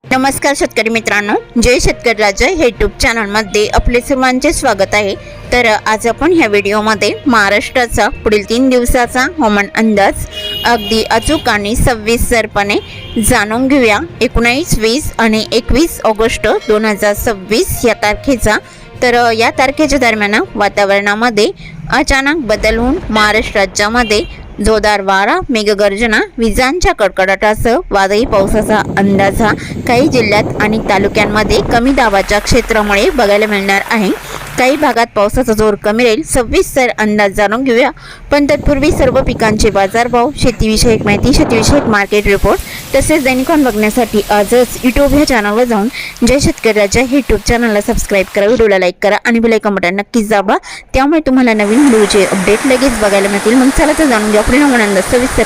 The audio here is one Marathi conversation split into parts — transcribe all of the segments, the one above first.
नमस्कार शेतकरी मित्रांनो, जय शेतकरी राजा हे यूट्यूब चॅनलमध्ये आपले सर्वांचे स्वागत आहे। तर आज आपण ह्या व्हिडिओमध्ये महाराष्ट्राचा पुढील 3 दिवसाचा हवामान अंदाज अगदी अचूक आणि सविस्तरपणे जाणून घेऊया। 19, 20 आणि 21 ऑगस्ट 2026 या तारखेचा। तर या तारखेच्या दरम्यान वातावरणामध्ये अचानक बदल होऊन महाराष्ट्र राज्यामध्ये जोरदार वारा, मेघगर्जना, विजांच्या कडकडाटासह वादळी पावसाचा अंदाज हा काही जिल्ह्यात आणि तालुक्यांमध्ये कमी दाबाच्या क्षेत्रामुळे बघायला मिळणार आहे। काही भागात पावसाचा जोर कमी राहील। सविस्तर अंदाज जाणून घेऊया, पण तत्पूर्वी सर्व पिकांचे बाजारभाव, शेतीविषयक माहिती, शेतीविषयक मार्केट रिपोर्ट तसेच दैनिकांन बघण्यासाठी आजच यूट्यूब ह्या चॅनलवर जाऊन जय शेतकरी राजा हे यूट्यूब चॅनलला सबस्क्राईब करा, व्हिडिओला लाईक करा आणि बेल आयकॉन बटन नक्कीच दाबा, त्यामुळे तुम्हाला नवीन व्हिडिओचे अपडेट लगेच बघायला मिळतील। मग चला तर जाणून घ्या पुढील हवामान अंदाज सविस्तर।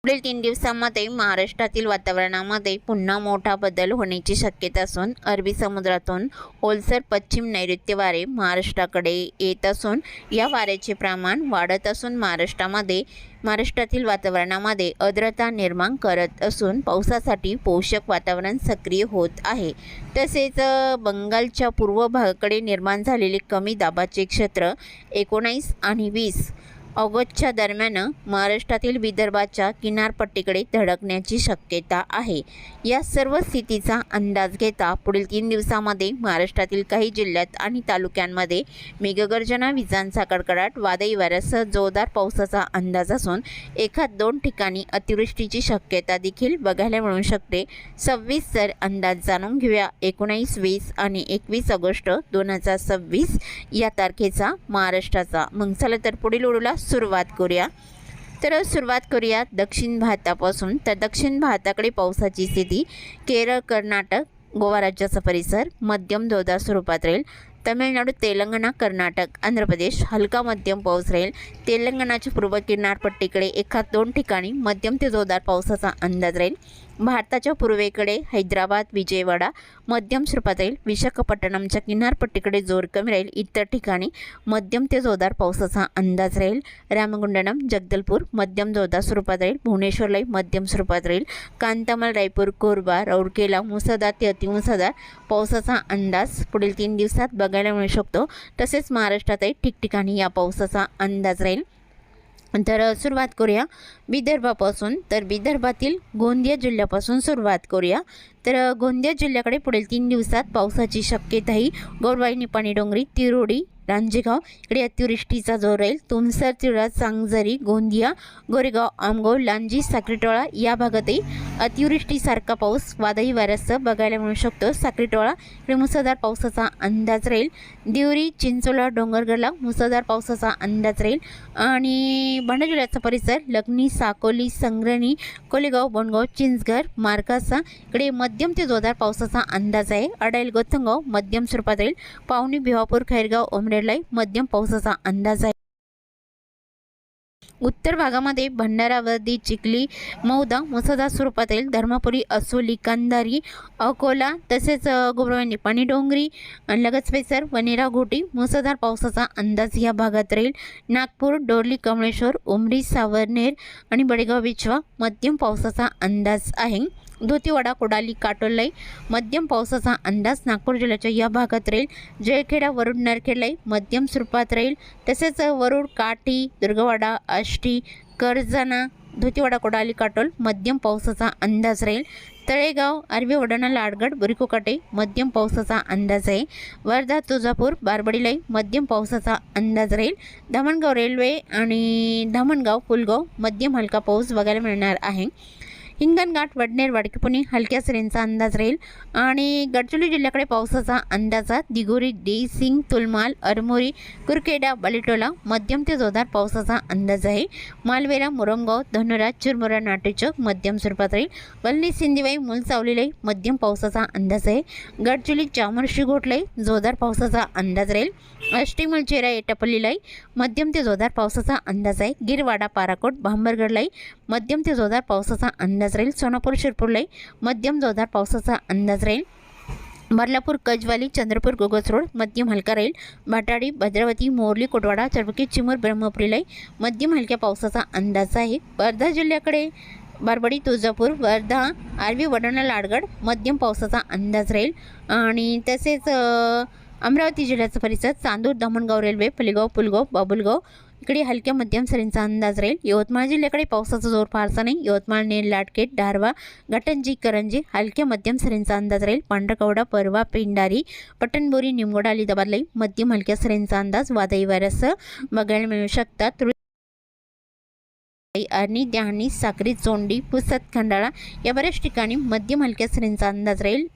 पुढील 3 दिवसांमध्ये महाराष्ट्रातील वातावरणामध्ये पुन्हा मोठा बदल होण्याची शक्यता असून अरबी समुद्रातून ओलसर पश्चिम नैऋत्य वारे महाराष्ट्राकडे येत असून या वाऱ्याचे प्रमाण वाढत असून महाराष्ट्रातील वातावरणामध्ये आर्द्रता निर्माण करत असून पावसासाठी पोषक वातावरण सक्रिय होत आहे। तसेच बंगालच्या पूर्व भागाकडे निर्माण झालेले कमी दाबाचे क्षेत्र 19 आणि 20 ऑगस्टच्या दरम्यान महाराष्ट्रातील विदर्भाच्या किनारपट्टीकडे धडकण्याची शक्यता आहे। या सर्व स्थितीचा अंदाज घेता पुढील 3 दिवसांमध्ये महाराष्ट्रातील काही जिल्ह्यात आणि तालुक्यांमध्ये मेघगर्जना, विजांचा कडकडाट, वादळी वाऱ्यासह जोरदार पावसाचा अंदाज असून 1-2 ठिकाणी अतिवृष्टीची शक्यता देखील बघायला मिळू शकते। सविस्तर अंदाज जाणून घेऊया 19, 20 आणि 21 ऑगस्ट 2026 या तारखेचा महाराष्ट्राचा। मग चला तर पुढील व्हिडिओला सुरुवात करूया दक्षिण भारतापासून। तर दक्षिण भारताकडे पावसाची स्थिती केरळ, कर्नाटक, गोवा राज्याचा परिसर मध्यम जोरदार स्वरूपात राहील। तमिळनाडू, तेलंगणा, कर्नाटक, आंध्र प्रदेश हलका मध्यम पाऊस राहील। तेलंगणाच्या पूर्व किनारपट्टीकडे 1-2 ठिकाणी मध्यम ते जोरदार पावसाचा अंदाज राहील। भारताच्या पूर्वेकडे हैदराबाद, विजयवाडा मध्यम स्वरूपात राहील। विशाखापट्टणमच्या किनारपट्टीकडे जोर कमी राहील। इतर ठिकाणी मध्यम ते जोरदार पावसाचा अंदाज राहील। रामगुंडम, जगदलपूर मध्यम जोरदार स्वरूपात राहील। भुवनेश्वरलाही मध्यम स्वरूपात राहील। कांतामल, रायपूर, कोरबा, राऊरकेला मुसळधार ते अतिमुसळधार पावसाचा अंदाज पुढील 3 दिवसात बघायला मिळू शकतो। तसेच महाराष्ट्रातही ठिकठिकाणी या पावसाचा अंदाज राहील। तर सुरुवात करूया विदर्भापासून। तर विदर्भातील गोंदिया जिल्ह्यापासून सुरुवात करूया। तर गोंदिया जिल्ह्याकडे पुढील 3 दिवसात पावसाची शक्यता ही गोरवाई, निपाणी, डोंगरी, तिरोडी, रांजेगाव इकडे अतिवृष्टीचा जोर राहील। तुमसर, तिळा, सांगजरी, गोंदिया, गोरेगाव, आमगाव, लांजी, साक्रीटोळा या भागातही अतिवृष्टीसारखा पाऊस वादळी वाऱ्यासह बघायला मिळू शकतो। साक्रीटोळा इकडे मुसळधार पावसाचा अंदाज राहील। दिवरी, चिंचोला, डोंगरगडला मुसळधार पावसाचा अंदाज राहील। आणि भंडारा जिल्ह्याचा परिसर लग्नी, साकोली, संग्रणी, कोलेगाव, बोनगाव, चिंचघर, मार्कासा इकडे मध्यम ते जोरदार पावसाचा अंदाज आहे। अडाईल, गोथंगाव मध्यम स्वरूपात राहील। पावनी, भिवापूर, खैरगाव, ओमरेडला मध्यम पावसाचा अंदाज आहे। उत्तर भागामध्ये भंडारा, वर्धी, चिखली, मौदा मुसळधार स्वरूपात राहील। धर्मपुरी, असोली, कंधारी, अकोला तसेच गोरवाई, निपाणी, डोंगरी लगत परिसर, वनेरा, घोटी मुसळधार पावसाचा अंदाज या भागात राहील। नागपूर, डोरली, कमळेश्वर, उमरी, सावरनेर आणि बडेगाव, बिचवा मध्यम पावसाचा अंदाज आहे। धोतीवाडा, कोडाली, काटोलाई मध्यम पावसाचा अंदाज नागपूर जिल्ह्याच्या या भागात राहील। जळखेडा, वरुड, नरखेडलाई मध्यम स्वरूपात राहील। तसेच वरुड, काठी, दुर्गवाडा, आष्टी, करजाना, धोतीवाडा, कोडाली, काटोल मध्यम पावसाचा अंदाज राहील। तळेगाव, आर्वी, वडाणा, लाडगड, बुरिकोकाटे मध्यम पावसाचा अंदाज आहे। वर्धा, तुळजापूर, बारबडीलाई मध्यम पावसाचा अंदाज राहील। धामणगाव रेल्वे आणि धामणगाव, पुलगाव मध्यम हलका पाऊस बघायला मिळणार आहे। हिंगणघाट, वडनेर, वाडकीपुणे हलक्या सरींचा अंदाज राहील। आणि गडचिरोली जिल्ह्याकडे पावसाचा अंदाजा दिगोरी, देसिंग, तुलमाल, अरमोरी, कुरखेडा, बालेटोला मध्यम ते जोरदार पावसाचा अंदाज आहे। मालवेरा, मुरमगाव, धनोरा, चिरमुरा, नाटेचौक मध्यम स्वरूपात राहील। वल्ली, सिंदिवाई, मुलचावलीलाई मध्यम पावसाचा अंदाज आहे। गडचिरोली, चामोर्शी, घोटलाई जोरदार पावसाचा अंदाज राहील। आष्टी, मुलचेरा, एटापल्लीलाई मध्यम ते जोरदार पावसाचा अंदाज आहे। गिरवाडा, पाराकोट, भांबरगडलाई मध्यम ते जोरदार पावसाचा अंदाज राहील। सोनापूर, शिरपूरलाई मध्यम जोरदार पावसाचा अंदाज राहील। बर्लापूर, कजवाली, चंद्रपूर, गोगस रोड मध्यम हलका राहील। भाटाडी, भद्रावती, मोरली, कोटवाडा, चरबकी, चिमूर, ब्रह्मपुरीलाई मध्यम हलक्या पावसाचा अंदाज आहे। वर्धा जिल्ह्याकडे बारबडी, तुळजापूर, वर्धा, आर्वी, वडाळा, लाडगड मध्यम पावसाचा अंदाज राहील. आणि तसेच अमरावती जिल्ह्याचा परिसर चांदूर, धामणगाव रेल्वे, फलेगाव, पुलगाव, बाबुलगाव इकडे हलक्या मध्यम सरींचा अंदाज राहील. यवतमाळ जिल्ह्याकडे पावसाचा जोर फारसा नाही. यवतमाळ, नेर, लाटकेट, दारवा, घाटंजी, करंजी हलक्या मध्यम सरींचा अंदाज राहील. पांढरकवडा, परवा, पेंढारी, पटणबोरी, निमगोडा, अलिदाबादला मध्यम हलक्या सरींचा अंदाज वादळी वाऱ्यासह बघायला मिळू शकतात. आणि द्याणी, साक्री, चोंडी, पुसद, खंडाळा या बऱ्याच ठिकाणी मध्यम हलक्या सरींचा अंदाज राहील.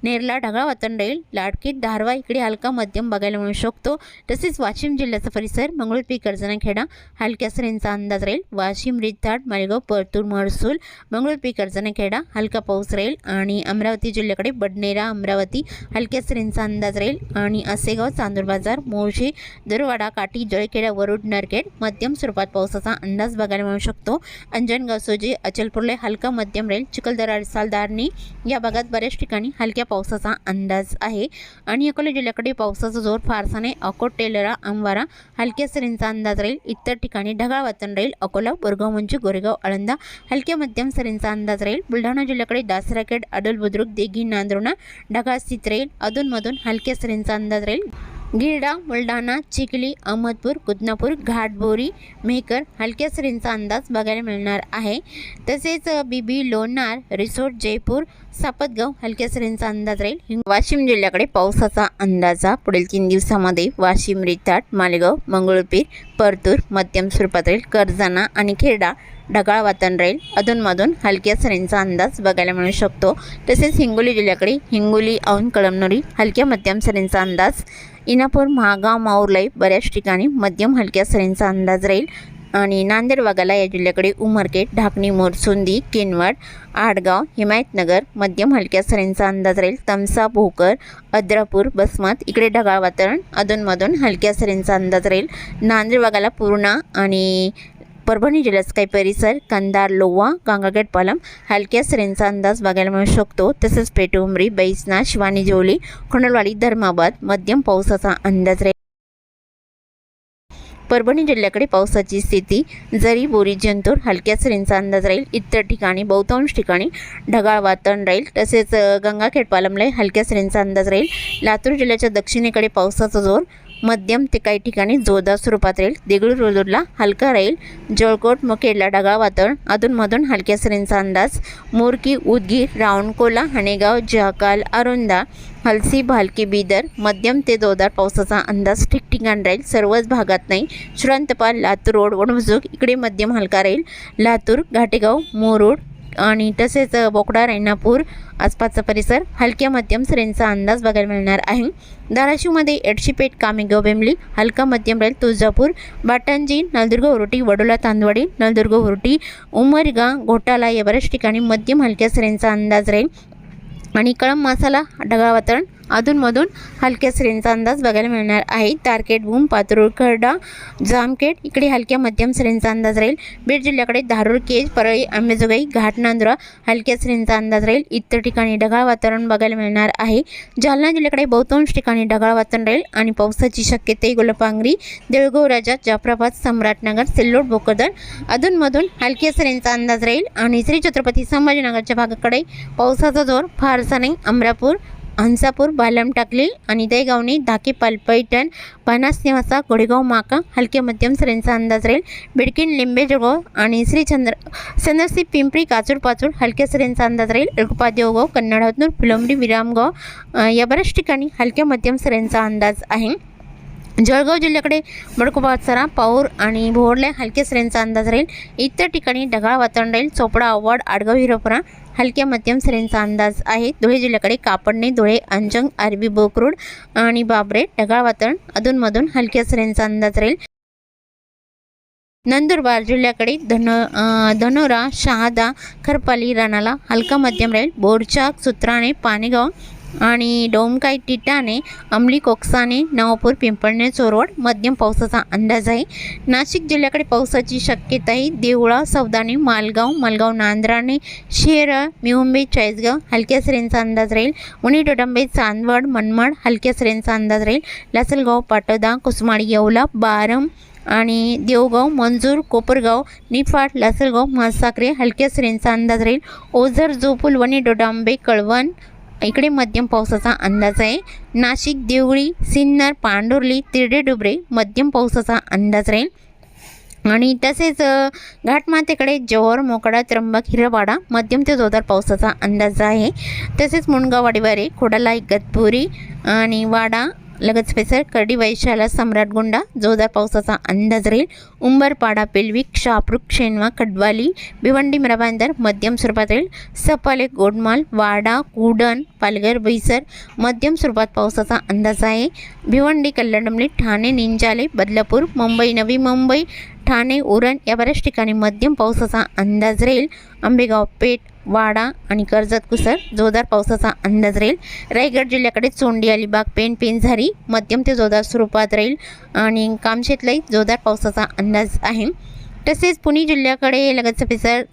नेरला ढगाळ वातावरण राहील. लाडकीत, धारवा इकडे हलका मध्यम बघायला मिळू शकतो. तसेच वाशिम जिल्ह्याचा परिसर मंगळुरपी, कर्जनाखेडा हलक्या सरींचा अंदाज राहील. वाशिम, रिताड, मालेगाव, परतूर, महसूल, मंगळुरपी, कर्जनाखेडा हलका पाऊस राहील. आणि अमरावती जिल्ह्याकडे बडनेरा, अमरावती हलक्या सरींचा अंदाज राहील. आणि आसेगाव, चांदूर बाजार, मोर्शी, दरवाडा, काटी, जळखेडा, वरुड, नरखेड मध्यम स्वरूपात पावसाचा अंदाज बघायला मिळू शकतो. अंजनगाव, सोजी, अचलपूरला हलका मध्यम राहील. चिखलदरा, सालदारणी या भागात बऱ्याच ठिकाणी हलक्या पावसाचा अंदाज आहे. आणि अकोला जिल्ह्याकडे पावसाचा जोर फारसा नाही. अकोट, तेलरा, अंबारा हलक्या सरींचा अंदाज राहील. इतर ठिकाणी ढगाळ वातावरण राहील. अकोला, बोरगाव, मंचू, गोरेगाव, आळंदा हलक्या मध्यम सरींचा अंदाज राहील. बुलढाणा जिल्ह्याकडे दासराखेड, अडल, बुद्रुक, देगी, नांदुर्णा ढगाळ स्थित राहील. अधूनमधून हलक्या सरींचा अंदाज राहील. गिरडा, बुलढाणा, चिखली, अहमदपूर, कुदनापूर, घाटबोरी, मेहकर हलक्या सरींचा अंदाज बघायला मिळणार आहे. तसेच बीबी, लोणार, रिसोड, जयपूर, सापतगाव हलक्या सरींचा अंदाज राहील. वाशिम जिल्ह्याकडे पावसाचा अंदाजा पुढील 3 दिवसामध्ये वाशिम, रिताड, मालेगाव, मंगळुरपीर, परतूर मध्यम स्वरूपात राहील. कर्जाना आणि खेडा ढगाळ वातावरण राहील. अधूनमधून हलक्या सरींचा अंदाज बघायला मिळू शकतो. तसेच हिंगोली जिल्ह्याकडे हिंगोली, औंध, कळमनुरी हलक्या मध्यम सरींचा अंदाज. इनापूर, महागाव, माऊरलाई बऱ्याच ठिकाणी मध्यम हलक्या सरींचा अंदाज राहील. आणि नांदेड, वाघाला या जिल्ह्याकडे उमरखेड, ढाकणी, मोरसुंदी, किनवट, आडगाव, हिमायतनगर मध्यम हलक्या सरींचा अंदाज राहील. तमसा, भोकर, अद्रापूर, बसमत इकडे ढगाळ वातावरण. अधूनमधून हलक्या सरींचा अंदाज राहील. नांदेड, वाघाला, पूर्णा आणि परभणी जिल्ह्याचा काही परिसर कंधार, लोहा, गंगाखेड, पालम हलक्या सरींचा अंदाज बघायला मिळू शकतो. तसेच पेठ, उमरी, बैसना, शिवानी, जोली, खोंडलवाडी, धर्माबाद मध्यम पावसाचा अंदाज राहील. परभणी जिल्ह्याकडे पावसाची स्थिती जरी, बोरी, जंतूर हलक्या सरींचा अंदाज राहील. इतर ठिकाणी बहुतांश ठिकाणी ढगाळ वातावरण राहील. तसेच गंगाखेड, पालमला हलक्या सरींचा अंदाज राहील. लातूर जिल्ह्याच्या दक्षिणेकडे पावसाचा जोर मध्यम ते काही ठिकाणी जोरदार स्वरूपात राहील. देगलूर, रोजूरला हलका राहील. जळकोट, मुखेडला ढगाळ वातावरण. अधूनमधून हलक्या सरींचा अंदाज. मोरकी, उदगीर, रावणकोला, हणेगाव, जहाकाल, अरुंदा, हलसी, भालकी, बीदर मध्यम ते जोरदार पावसाचा अंदाज ठिकठिकाणी राहील. सर्वच भागात नाही. श्रंतपाल, लातूर रोड, वडमुजुक इकडे मध्यम हलका राहील. लातूर, घाटेगाव, मोरोड आणि तसेच बोकडा, रेणापूर आसपासचा परिसर हलक्या मध्यम सरींचा अंदाज बघायला मिळणार आहे. धाराशिवमध्ये एडशीपेठ, कामेगाव, बेंबली हलका मध्यम राहील. तुळजापूर, बाटंजी, नळदुर्ग, उरुटी, वडोला, तांदवाडी, नळदुर्ग, उरुटी, उमरगा, घोटाला या बऱ्याच ठिकाणी मध्यम हलक्या सरींचा अंदाज राहील. आणि कळंब, मासाला ढगाळ वातावरण. अधूनमधून हलक्या सरींचा अंदाज बघायला मिळणार आहे. तारखेड, भूम, पातूर, खर्डा, जामखेड इकडे हलक्या मध्यम सरींचा अंदाज राहील. बीड जिल्ह्याकडे धारूर, केज, परळी, अंबेजोगाई, घाट, नांदुरा हलक्या सरींचा अंदाज राहील. इतर ठिकाणी ढगाळ वातावरण बघायला मिळणार आहे. जालना जिल्ह्याकडे बहुतांश ठिकाणी ढगाळ वातावरण राहील आणि पावसाची शक्यता. गुलपांगरी, देऊळगाव, राजा, जाफराबाद, सम्राटनगर, सिल्लोड, भोकरदन अधूनमधून हलक्या सरींचा अंदाज राहील. आणि श्री छत्रपती संभाजीनगरच्या भागाकडे पावसाचा जोर फारसा नाही. अमरापूर, हंसापूर, बालम, टाकली आणि दहीगावणी, धाके, पैठण, पन्हास, निवासा, गोडेगाव, माका हलक्या मध्यम सरींचा अंदाज राहील. बिडकीन, लिंबे, जळगाव आणि चंद्रसी, पिंपरी, काचूर, पाचूर हलक्या सरींचा अंदाज राहील. एळकुपा, देवगाव, कन्नड, हतनूर, फुलंबरी, विरामगाव या बऱ्याच ठिकाणी हलक्या मध्यम सरींचा अंदाज आहे. जळगाव जिल्ह्याकडे बडकोबासरा, पाऊर आणि भोरला हलक्या सरींचा अंदाज राहील. इतर ठिकाणी ढगाळ वातावरण राहील. चोपडा, आव्हाड, आडगाव, हिरोपरा हलक्या मध्यम सरींचा अंदाज आहे. धुळे जिल्ह्याकडे कापडणे, धुळे, अंजंग, आरबी, बोकरूड आणि बाबरे ढगाळ वातावरण. अधूनमधून हलक्या सरींचा अंदाज राहील. नंदुरबार जिल्ह्याकडे धनोरा, शहादा, खरपाली, राणाला हलका मध्यम राहील. बोरचाक, सुत्राणे, पानेगाव आणि डोमकाई, टिटाणे, अंमली, कोकसाने, नवापूर, पिंपळणे, चोरवड मध्यम पावसाचा अंदाज आहे. नाशिक जिल्ह्याकडे पावसाची शक्यता आहे. देवळा, सौदाणे, मालगाव, नांद्राणे, शेरळ, मिहुंबे, चाळीसगाव हलक्या सरींचा अंदाज राहील. उनी, डोडंबे, चांदवड, मनमाड हलक्या सरींचा अंदाज राहील. लासलगाव, पाटोदा, कुसमाडी, येवला, बारम आणि देवगाव, मंजूर, कोपरगाव, निफाड, लासलगाव, म्हससाखरे हलक्या सरींचा अंदाज राहील. ओझर, जोपूल, वणी, डोडांबे, कळवण इकडे मध्यम पावसाचा अंदाज आहे. नाशिक, देवळी, सिन्नर, पांडुर्ली, तिरडे, डुबरे मध्यम पावसाचा अंदाज राहील. आणि तसेच घाटमाथ्याकडे जव्हार, मोखाडा, त्र्यंबक, हिरवाडा मध्यम ते जोरदार पावसाचा अंदाज आहे. तसेच मुणगाव, वाडीवारे, खोडाला, इगतपुरी आणि वाडा लगत पेसर, कर्डी, वैशाला, सम्राटगुंडा जोरदार पावसाचा अंदाज राहील. उंबरपाडा, पेलविक, शहापूर, शेनवा, खडवाली, भिवंडी, मिराबांदर मध्यम स्वरूपात राहील. सपाले, गोडमाल, वाडा, कुडण, पालघर, बोईसर मध्यम स्वरूपात पावसाचा अंदाज आहे. भिवंडी, कल्याणडमली, ठाणे, निंजाले, बदलापूर, मुंबई, नवी मुंबई, ठाणे, उरण या बऱ्याच ठिकाणी मध्यम पावसाचा अंदाज राहील. आंबेगाव, पेठ, वाडा आणि कर्जत, कुसर जोरदार पावसाचा अंदाज राहील. रायगड जिल्ह्याकडे चोंडी, अलिबाग, पेण, पेंझारी मध्यम ते जोरदार स्वरूपात राहील आणि कामशेतलाही जोरदार पावसाचा अंदाज आहे. तसेच पुणे जिल्ह्याकडे लगतचं पिसर,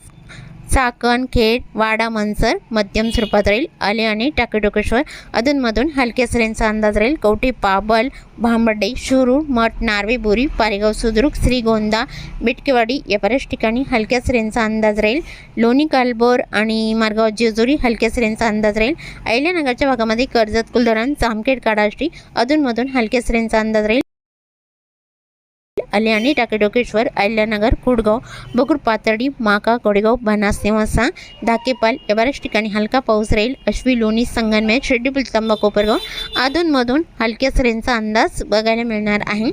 चाकण, खेड, वाडा, मनसर मध्यम स्वरूपात राहील. आले आणि टाकेटोकेश्वर अधूनमधून हलक्या सरींचा अंदाज राहील. कवठे, पाबल, भांबर्डे, शुरूर, मठ, नार्वे, बोरी, पारेगाव, सुद्रुक, श्रीगोंदा, बिटकेवाडी या बऱ्याच ठिकाणी हलक्या सरींचा अंदाज राहील. लोणी, कालबोर आणि मार्गाव, जेजुरी हलक्या सरींचा अंदाज राहील. अहिल्यानगरच्या भागामध्ये कर्जत, कुलधरण, जामखेड, काडाष्टी अधूनमधून हलक्या सरींचा अंदाज राहील. आले आणि टाकेटोकेश्वर, अहिल्यानगर, कुडगाव, बगूर, पाथर्डी, माका, कोडेगाव, बनास, नेवासा, धाकेपाल या बऱ्याच ठिकाणी हलका पाऊस राहील. अश्वी, लोणी, संगमनेर, शिर्डी, तांबा, कोपरगाव अधूनमधून हलक्या सरींचा अंदाज बघायला मिळणार आहे.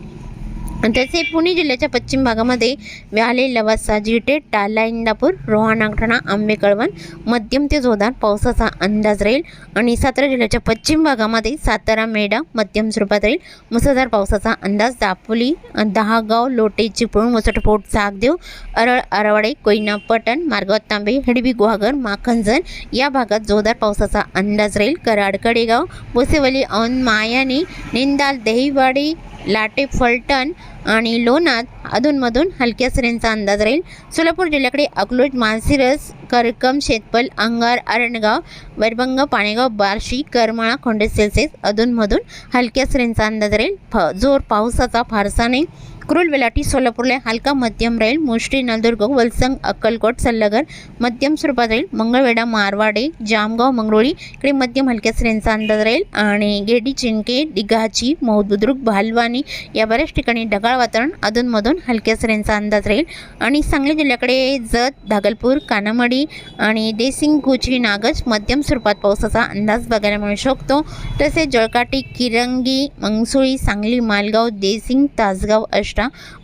तसे पुणे जिल्ह्याच्या पश्चिम भागामध्ये व्याले, लवासा, जिटे, टाला, इंदापूर, रोहा, नागठाणा, आंबे, कळवण मध्यम ते जोरदार पावसाचा अंदाज राहील. आणि सातारा जिल्ह्याच्या पश्चिम भागामध्ये सातारा, मेढा मध्यम स्वरूपात राहील. मुसळधार पावसाचा अंदाज. दापोली, दहागाव, लोटे, चिपळूण, मुसटफोट, सागदेव, अरळ, आरावाडे, कोयना, पटण, मार्गाव, तांबे, हडबी, गुहागर, माखनजन या भागात जोरदार पावसाचा अंदाज राहील. कराड, कडेगाव, बोसेवली, औंध, मायानी, निंदाल, दहिवाडी, लाटे, फलटण आणि लोणाद अधूनमधून हलक्या सरींचा अंदाज राहील. सोलापूर जिल्ह्याकडे अकलूज, माळशिरस, करकम, शेतपल, अंगार, आरणगाव, वैरभंग, पाणेगाव, बार्शी, करमाळा, खोंडे, सेल्सिअस अधूनमधून हलक्या सरींचा अंदाज राहील. जोर पावसाचा फारसा नाही. कुरुल, वेलाटी, सोलापूरला हलका मध्यम राहील. मुष्टी, नलदुर्ग, वलसंग, अक्कलकोट, सल्लागर मध्यम स्वरूपात राहील. मंगळवेढा, मारवाडे, जामगाव, मंगरुळी इकडे मध्यम हलक्या सरींचा अंदाज राहील. आणि गेडी, चिंके, डिगाची, बुद्रुक, भालवानी या बऱ्याच ठिकाणी ढगाळ वातावरण अधूनमधून हलक्या सरींचा अंदाज राहील. आणि सांगली जिल्ह्याकडे जत, धागलपूर, कानामडी आणि देसिंग, कुची, नागज मध्यम स्वरूपात पावसाचा अंदाज बघायला मिळू शकतो. तसेच जळकाटी, किरंगी, मंगसुळी, सांगली, मालगाव, देसिंग, तासगाव,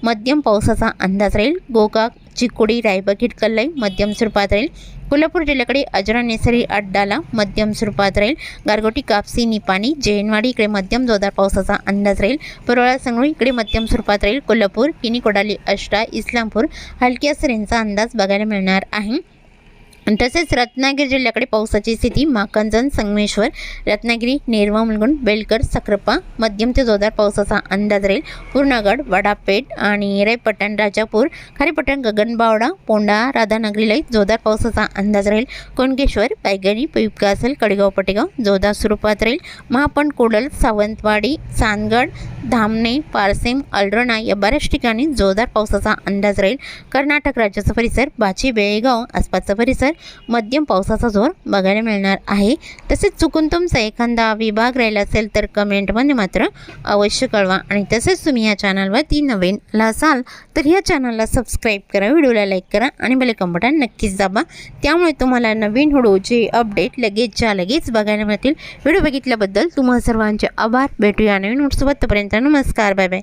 मध्यम पावसाचा अंदाज राहील. गोकाक, चिकोडी, रायबा, हिटकल्लाई मध्यम स्वरूपात राहील. कोल्हापूर जिल्ह्याकडे अजरा, नेसरी, अड्डाला मध्यम स्वरूपात राहील. गारगोटी, कापसी, निपाणी, जैनवाडी इकडे मध्यम जोरदार पावसाचा अंदाज राहील. परवळा, संगळी इकडे मध्यम स्वरूपात राहील. कोल्हापूर, किनी, कोडाली, अष्टा, इस्लामपूर हलक्या सरींचा अंदाज बघायला मिळणार आहे. तसेच रत्नागिरी जिल्ह्याकडे पावसाची स्थिती. माखनजन, संगमेश्वर, रत्नागिरी, नेरवा, मुलगुण, बेलकर, सक्रापा मध्यम ते जोरदार पावसाचा अंदाज राहील. पूर्णगड, वडापेठ आणि रायपटण, राजापूर, खारीपटण, गगनबावडा, पोंडा, राधानगरीला जोरदार पावसाचा अंदाज राहील. कोणकेश्वर, पायगणी, पिपकासल, कडेगाव, पटेगाव जोरदार स्वरूपात राहील. महापण, कोडल, सावंतवाडी, चांदगड, धामणे, पारसेम, अल्ड्रणा या बऱ्याच ठिकाणी जोरदार पावसाचा अंदाज राहील. कर्नाटक राज्याचा परिसर, बाची, बेळगाव आसपासचा परिसर मध्यम पावसाचा जोर बघायला मिळणार आहे. तसेच चुकून तुमचा एखादा विभाग राहिला असेल तर कमेंटमध्ये मात्र अवश्य कळवा. आणि तसेच तुम्ही या चॅनलवरती नवीन असाल तर या चॅनलला सबस्क्राईब करा, व्हिडिओला लाईक करा आणि बेल आयकॉन बटन नक्कीच दाबा. त्यामुळे तुम्हाला नवीन व्हिडिओचे अपडेट लगेचच्या लगेच बघायला मिळतील. व्हिडिओ बघितल्याबद्दल तुम्हा सर्वांचे आभार. भेटूया नवीन व्हिडिओसोबत. तोपर्यंत नमस्कार, बाय बाय.